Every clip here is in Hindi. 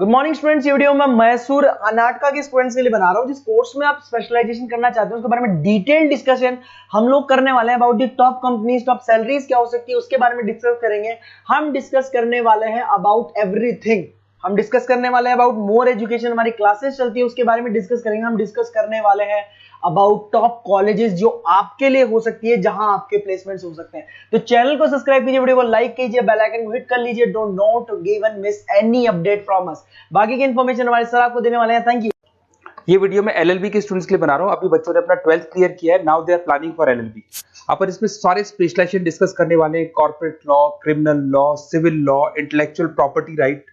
Good morning students. ये वीडियो मैं मैसूर अनाटका के स्टूडेंट्स के लिए बना रहा हूँ। जिस कोर्स में आप स्पेशलाइजेशन करना चाहते हैं उसके बारे में डिटेल डिस्कशन हम लोग करने वाले हैं। About the top companies, top salaries क्या हो सकती है उसके बारे में डिस्कस करेंगे। हम डिस्कस करने वाले हैं अबाउट एवरीथिंग। हम डिस्कस करने वाले हैं अबाउट मोर एजुकेशन, हमारी क्लासेस चलती है उसके बारे में डिस्कस करेंगे। हम डिस्कस करने वाले हैं अबाउट टॉप कॉलेजेस जो आपके लिए हो सकती है, जहां आपके प्लेसमेंट्स हो सकते हैं। तो चैनल को सब्सक्राइब कीजिए, वीडियो को लाइक कीजिए, बेल आइकन को हिट कर लीजिए। Don't note to give and miss any update from us. बाकी की इंफॉर्मेशन हमारे सर आपको देने वाले हैं। Thank you. ये वीडियो मैं एलएलबी के स्टूडेंट्स के लिए बना रहा हूं। अभी बच्चों ने अपना 12th क्लियर किया है, now they are planning for LLB. अपन इसमें सारे स्पेशलाइजेशन डिस्कस करने वाले हैं। Corporate law, criminal law, civil law, intellectual property right,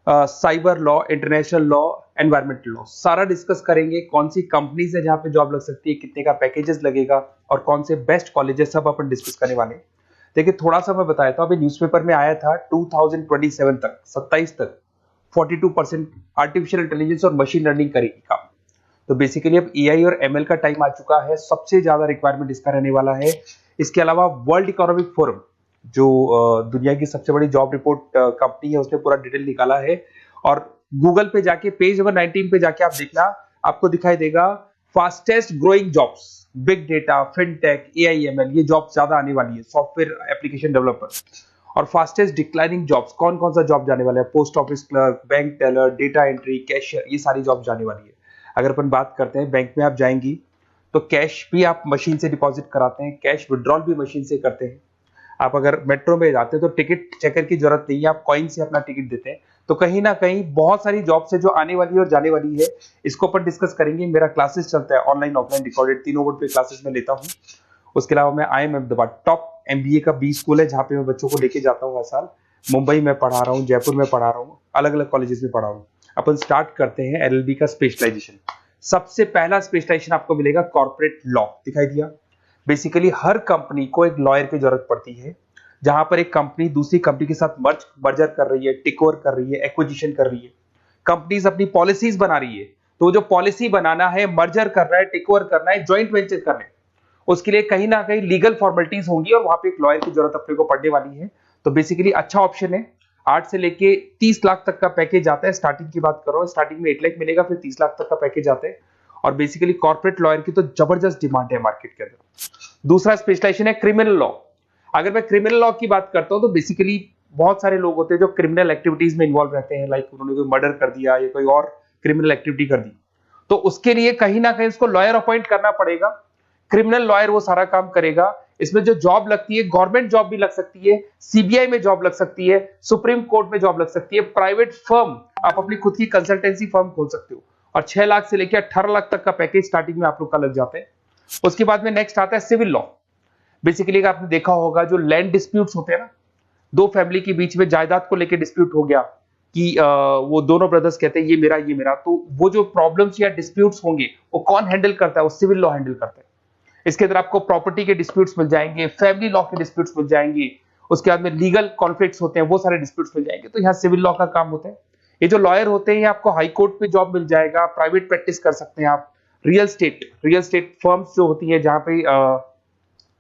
cyber law, international law, environmental law, सारा डिस्कस करेंगे। कौन सी कंपनीज है जहां पे जॉब लग सकती है, कितने का पैकेजेस लगेगा और कौन से बेस्ट कॉलेजेस, सब अपन डिस्कस करने वाले हैं। देखिए थोड़ा सा मैं बताया था, अभी न्यूज़पेपर में आया था 2027 तक, 27 तक 42% आर्टिफिशियल इंटेलिजेंस और मशीन लर्निंग करेगी काम। तो बेसिकली अब एआई और एमएल का टाइम आ चुका है। सबसे ज्यादा रिक्वायरमेंट इसका रहने वाला है। इसके अलावा वर्ल्ड इकोनॉमिक फोरम जो दुनिया की सबसे बड़ी जॉब रिपोर्ट कंपनी है, उसने पूरा डिटेल निकाला है। और गूगल पे जाके पेज नंबर 19 पे जाके आप देखना, आपको दिखाई देगा fastest growing jobs, big data, fintech, AI ML, ये जॉब ज्यादा आने वाली है। Software application developer. और फास्टेस्ट डिक्लाइनिंग जॉब्स, कौन कौन सा जॉब जाने वाला है? Post office clerk, bank teller, data entry, cashier, ये सारी जॉब जाने वाली है। अगर अपन बात करते हैं, बैंक में आप जाएंगी तो कैश भी आप मशीन से डिपॉजिट कराते हैं, कैश विड्रॉल भी मशीन से करते हैं। आप अगर मेट्रो में जाते हैं तो टिकट चेकर की जरूरत नहीं है, आप कॉइन से अपना टिकट देते हैं। तो कहीं ना कहीं बहुत सारी जॉब्स है जो आने वाली है और जाने वाली है। इसको अपन डिस्कस करेंगे। मेरा क्लासेस चलता है ऑनलाइन ऑफलाइन रिकॉर्डेड, तीनों बोर्ड पे क्लासेस में लेता हूँ। उसके अलावा मैं IIM अहमदाबाद टॉप MBA का B स्कूल है जहाँ पे मैं बच्चों को लेके जाता हूँ हर साल। मुंबई में पढ़ा रहा हूँ, जयपुर में पढ़ा रहा हूँ, अलग अलग कॉलेजेस में पढ़ा रहा हूँ। अपन स्टार्ट करते हैं LLB का स्पेशलाइजेशन। सबसे पहला स्पेशलाइजेशन आपको मिलेगा कॉर्पोरेट लॉ। दिखाई दिया। बेसिकली हर कंपनी को एक लॉयर की जरूरत पड़ती है। जहां पर एक कंपनी दूसरी कंपनी के साथ मर्जर कर रही है, टेक ओवर कर रही है, एक्विजिशन कर रही है, कंपनीज अपनी पॉलिसीज बना रही है। तो जो पॉलिसी बनाना है, मर्जर करना है, टेक ओवर करना है, ज्वाइंट वेंचर करना है, उसके लिए कहीं ना कहीं लीगल फॉर्मेलिटीज होंगी और वहां पे एक लॉयर की जरूरत अपने को पड़ने वाली है। तो बेसिकली अच्छा ऑप्शन है। 8 से लेके 30 लाख तक का पैकेज आता है। स्टार्टिंग की बात करो, स्टार्टिंग में 8 लाख मिलेगा, फिर 30 लाख तक का पैकेज आता है। और बेसिकली कॉर्पोरेट लॉयर की तो जबरदस्त डिमांड है मार्केट के अंदर। दूसरा स्पेशलाइजेशन है क्रिमिनल लॉ। अगर मैं क्रिमिनल लॉ की बात करता हूं तो बेसिकली बहुत सारे लोग होते हैं जो क्रिमिनल एक्टिविटीज में इन्वॉल्व रहते हैं, लाइक उन्होंने कोई मर्डर कर दिया या कोई और क्रिमिनल एक्टिविटी कर दी, तो उसके लिए कहीं ना कहीं उसको लॉयर अपॉइंट करना पड़ेगा। क्रिमिनल लॉयर वो सारा काम करेगा। इसमें जो जॉब लगती है, गवर्नमेंट जॉब भी लग सकती है, सीबीआई में जॉब लग सकती है, सुप्रीम कोर्ट में जॉब लग सकती है, प्राइवेट फर्म, आप अपनी खुद की कंसल्टेंसी फर्म खोल सकते हो। और 6 लाख से लेकर 18 लाख तक का पैकेज स्टार्टिंग में आप लोग का लग जाता है। उसके बाद में नेक्स्ट आता है सिविल लॉ। बेसिकली आपने देखा होगा जो लैंड डिस्प्यूट्स होते हैं ना, दो फैमिली के बीच में जायदाद को लेकर डिस्प्यूट हो गया कि वो दोनों ब्रदर्स कहते हैं ये मेरा ये मेरा, तो वो जो प्रॉब्लम्स या डिस्प्यूट्स होंगे वो कौन हैंडल करता है? वो सिविल लॉ हैंडल करता है। इसके अंदर आपको प्रॉपर्टी के डिस्प्यूट्स मिल जाएंगे, फैमिली लॉ के डिस्प्यूट्स मिल जाएंगे, उसके बाद में लीगल कॉन्फ्लिक्ट्स होते हैं, वो सारे डिस्प्यूट्स मिल जाएंगे। तो यहाँ सिविल लॉ का काम होता है। ये जो लॉयर होते हैं, आपको हाई कोर्ट पे जॉब मिल जाएगा, प्राइवेट प्रैक्टिस कर सकते हैं आप, रियल स्टेट फर्म्स जो होती है, जहां पे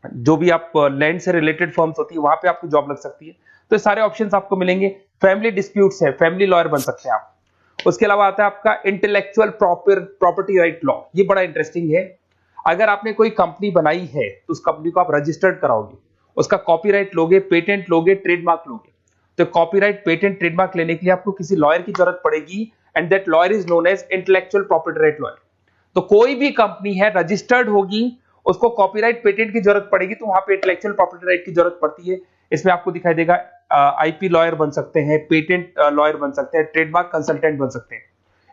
जो भी आप लैंड से रिलेटेड फर्म्स होती है, वहां पे आपको जॉब लग सकती है। तो सारे ऑप्शंस आपको मिलेंगे। फैमिली डिस्प्यूट्स है, फैमिली लॉयर बन सकते हैं आप। उसके अलावा आता है आपका इंटेलेक्चुअल प्रॉपर्टी राइट लॉ। ये बड़ा इंटरेस्टिंग है। अगर आपने कोई कंपनी बनाई है तो उस कंपनी को आप रजिस्टर्ड कराओगे, उसका कॉपीराइट लोगे, पेटेंट लोगे, ट्रेडमार्क लोगे। तो कॉपीराइट, पेटेंट, ट्रेडमार्क लेने के लिए आपको किसी लॉयर की जरूरत पड़ेगी, and that lawyer is known as intellectual property right lawyer. तो कोई भी कंपनी है रजिस्टर्ड होगी, उसको कॉपीराइट, पेटेंट की जरूरत पड़ेगी, तो वहां पे इंटेलेक्चुअल प्रॉपर्टी राइट की जरूरत पड़ती है। इसमें आपको दिखाई देगा IP लॉयर बन सकते हैं, पेटेंट लॉयर बन सकते हैं, ट्रेडमार्क कंसल्टेंट बन सकते हैं।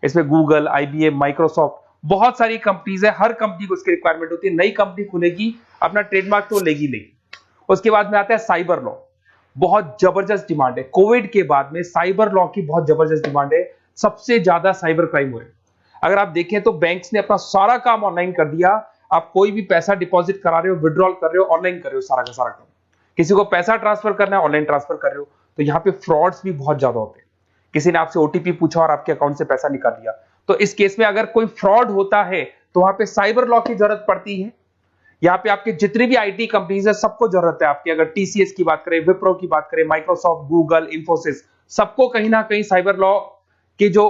इसमें गूगल, IBM, माइक्रोसॉफ्ट, बहुत सारी कंपनीज है। हर कंपनी को उसकी रिक्वायरमेंट होती है। नई कंपनी खुलेगी, अपना ट्रेडमार्क तो लेगी। उसके बाद में आता है साइबर लॉ। बहुत जबरदस्त डिमांड है। कोविड के बाद में साइबर लॉ की बहुत जबरदस्त डिमांड है। सबसे ज्यादा साइबर क्राइम हुए। अगर आप देखें तो बैंक्स ने अपना सारा काम ऑनलाइन कर दिया। आप कोई भी पैसा डिपॉजिट करा रहे हो, विड्रॉल कर रहे हो, ऑनलाइन कर रहे हो, सारा का सारा काम। किसी को पैसा ट्रांसफर करना है, ऑनलाइन ट्रांसफर कर रहे हो। तो यहाँ पे फ्रॉड्स भी बहुत ज्यादा होते हैं। किसी ने आपसे OTP पूछा और आपके अकाउंट से पैसा निकाल लिया। तो इस केस में अगर कोई फ्रॉड होता है तो वहां पे साइबर लॉ की जरूरत पड़ती है। यहाँ पे आपके जितनी भी IT कंपनीज है, सबको जरूरत है आपकी। अगर TCS की बात करें, विप्रो की बात करें, माइक्रोसॉफ्ट, गूगल, इंफोसिस, सबको कहीं ना कहीं साइबर लॉ के जो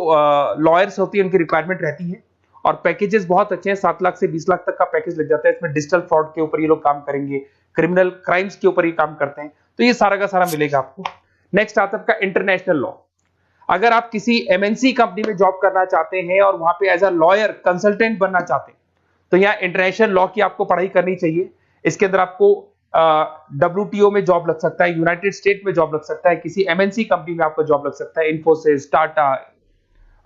लॉयर्स होती है उनकी रिक्वायरमेंट रहती है, और पैकेजेस बहुत अच्छे हैं, 7 लाख से 20 लाख तक का पैकेज लग जाता है। इसमें डिजिटल फ्रॉड के ऊपर ये लोग काम करेंगे, क्रिमिनल क्राइम्स के ऊपर ये काम करते हैं, तो ये सारा का सारा मिलेगा आपको। नेक्स्ट आता है आपका इंटरनेशनल लॉ। अगर आप किसी एमएनसी कंपनी में जॉब करना चाहते हैं और वहां पे एज अ लॉयर कंसल्टेंट बनना चाहते हैं, तो यहाँ इंटरनेशनल लॉ की आपको पढ़ाई करनी चाहिए। इसके अंदर आपको WTO में जॉब लग सकता है, यूनाइटेड स्टेट में जॉब लग सकता है, किसी एमएनसी कंपनी में आपका जॉब लग सकता है, इन्फोसिस, टाटा,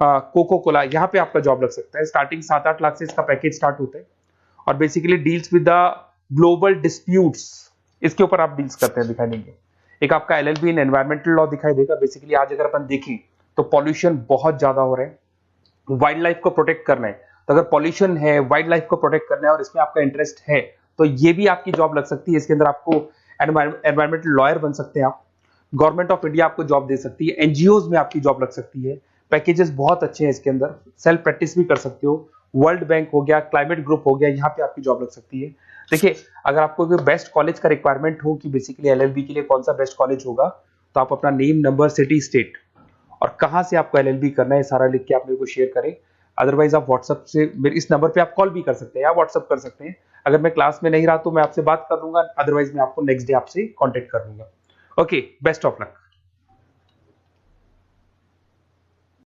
कोको कोला, यहाँ पे आपका जॉब लग सकता है। स्टार्टिंग 7-8 लाख से इसका पैकेज स्टार्ट होता है, और basically deals with the global disputes, इसके ऊपर आप डील्स करते हैं, दिखाई देंगे। एक आपका LLB इन एनवायरमेंटल लॉ दिखाई देगा। बेसिकली आज अगर अपन देखें तो पॉल्यूशन बहुत ज्यादा हो रहा है, वाइल्ड लाइफ को प्रोटेक्ट करना है, तो अगर पॉल्यूशन है, वाइल्ड लाइफ को प्रोटेक्ट करना है और इसमें आपका इंटरेस्ट है, तो ये भी आपकी जॉब लग सकती है। इसके अंदर आपको एनवायरमेंटल लॉयर बन सकते हैं आप। गवर्नमेंट ऑफ इंडिया आपको जॉब दे सकती है, एनजीओज में आपकी जॉब लग सकती है। पैकेजेस बहुत अच्छे हैं इसके अंदर, सेल्फ प्रैक्टिस भी कर सकते हो। वर्ल्ड बैंक हो गया, क्लाइमेट ग्रुप हो गया, यहाँ पे आपकी जॉब लग सकती है। देखिए, अगर आपको बेस्ट कॉलेज का रिक्वायरमेंट हो कि बेसिकली LLB के लिए कौन सा बेस्ट कॉलेज होगा, तो आप अपना नेम, नंबर, सिटी, स्टेट और कहां से आपको LLB करना है सारा लिख के आप मेरे को शेयर करें। अदरवाइज आप व्हाट्सएप से मेरे इस नंबर पे आप कॉल भी कर सकते हैं या व्हाट्सएप कर सकते हैं। अगर मैं क्लास में नहीं रहा तो मैं आपसे बात कर लूंगा, अदरवाइज मैं आपको नेक्स्ट डे आपसे कॉन्टेक्ट कर लूंगा। Okay, best of luck.